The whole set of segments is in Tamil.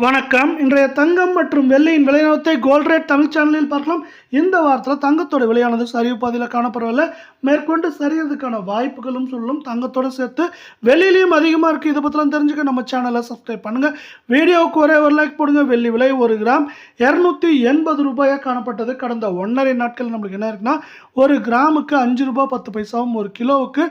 வணக்கம். இன்றைய தங்கம் மற்றும் வெள்ளியின் விலைநிலவரத்தை கோல்ட் ரேட் தமிழ் சேனலில் பார்க்கலாம். இந்த வாரத்தில் தங்கத்தோட விலையானது சரிவு பாதையில் காணப்படவில்லை. மேற்கொண்டு சரியறதுக்கான வாய்ப்புகளும் சொல்லும். தங்கத்தோடு சேர்த்து வெள்ளியிலையும் அதிகமாக இருக்குது. இதை பற்றிலாம் தெரிஞ்சுக்க நம்ம சேனலை சப்ஸ்கிரைப் பண்ணுங்கள். வீடியோவுக்கு ஒரே ஒரு லைக் போடுங்க. வெள்ளி விலை 1 கிராம் 280 ரூபாயாக காணப்பட்டது. கடந்த 1.5 நாட்கள் நம்மளுக்கு என்ன இருக்குன்னா, ஒரு கிராமுக்கு 5 ரூபாய் 10 பைசாவும், ஒரு கிலோவுக்கு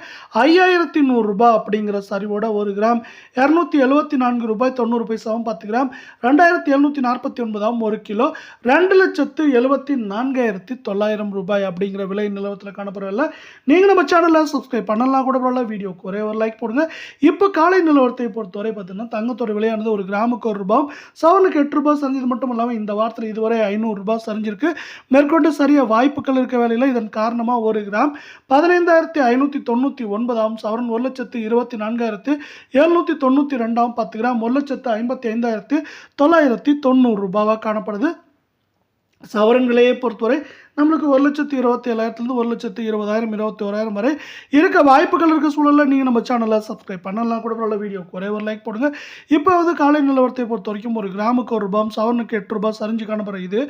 5100 ரூபாய் அப்படிங்கிற சரிவோட 1 கிராம் 274 ரூபாய் 90 பைசாவும், 10 கிராம் 2749 ஒரு கிலோ 2,74,900 ரூபாய் அப்படிங்கிற விலை நிலவரத்தில் காணப்படவில்லை. நீங்கள் நம்ம சேனலில் சப்ஸ்கிரைப் பண்ணலாம் கூட பரவாயில்ல. வீடியோக்கு ஒரே ஒரு லைக் போடுங்க. இப்போ காலை நிலவரத்தை பொறுத்தவரை பார்த்தீங்கன்னா, தங்கத்தோட விலையானது ஒரு கிராமுக்கு 1 ரூபாயும் சவனுக்கு 8 ரூபாய் சரிஞ்சது மட்டும் இல்லாமல் இந்த வாரத்தில் இதுவரை 500 ரூபாய் சரிஞ்சிருக்கு. மேற்கொண்டு சரிய வாய்ப்புகள் இருக்க வேலையில் இதன் காரணமாக 1 கிராம் 15,599 சவரன் 1,24,792 10 கிராம் 1,55,990 ரூபாவாக காணப்படுது. சவரன் விலையை பொறுத்தவரை நம்மளுக்கு 1,27,000 1,20,000 21,000 வரை இருக்க வாய்ப்புகள் இருக்க சூழலில் நீங்கள் நம்ம சேனலை சப்ஸ்கிரைப் பண்ணலாம் கூட பரவாயில்ல. வீடியோக்கு ஒரே ஒரு லைக் போடுங்க. இப்போ காலை நிலவரத்தை பொறுத்த வரைக்கும் ஒரு கிராமுக்கு 1 ரூபாயும் சவரனுக்கு 8 ரூபாய் சரிஞ்சு காணப்படுகிறது.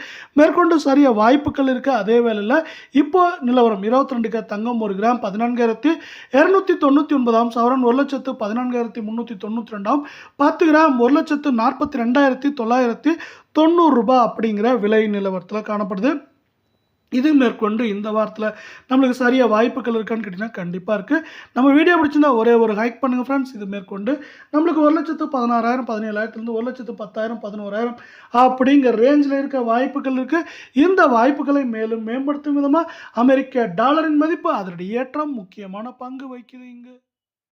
மேற்கொண்டு சரிய வாய்ப்புகள் இருக்குது. அதே வேளையில் இப்போ நிலவரம் 22 தங்கம் 1 கிராம் 14,299 சவரன் 1,14,392 10 கிராம் 1,42,990 ரூபாய் அப்படிங்கிற விலை நிலவரத்தில் காணப்படுது. இது மேற்கொண்டு இந்த வாரத்தில் நம்மளுக்கு சரியாக வாய்ப்புகள் இருக்கான்னு கேட்டிங்கன்னா கண்டிப்பாக இருக்குது. நம்ம வீடியோ பிடிச்சிருந்தா ஒரே ஒரு ஹைக் பண்ணுங்கள் ஃப்ரெண்ட்ஸ். இது மேற்கொண்டு நம்மளுக்கு 1,16,000 17,000 1,10,000 11,000 அப்படிங்கிற ரேஞ்சில் இருக்க வாய்ப்புகள் இருக்குது. இந்த வாய்ப்புகளை மேலும் மேம்படுத்தும் விதமாக அமெரிக்க டாலரின் மதிப்பு அதனுடைய ஏற்றம் முக்கியமான பங்கு வகிக்குது இங்கு.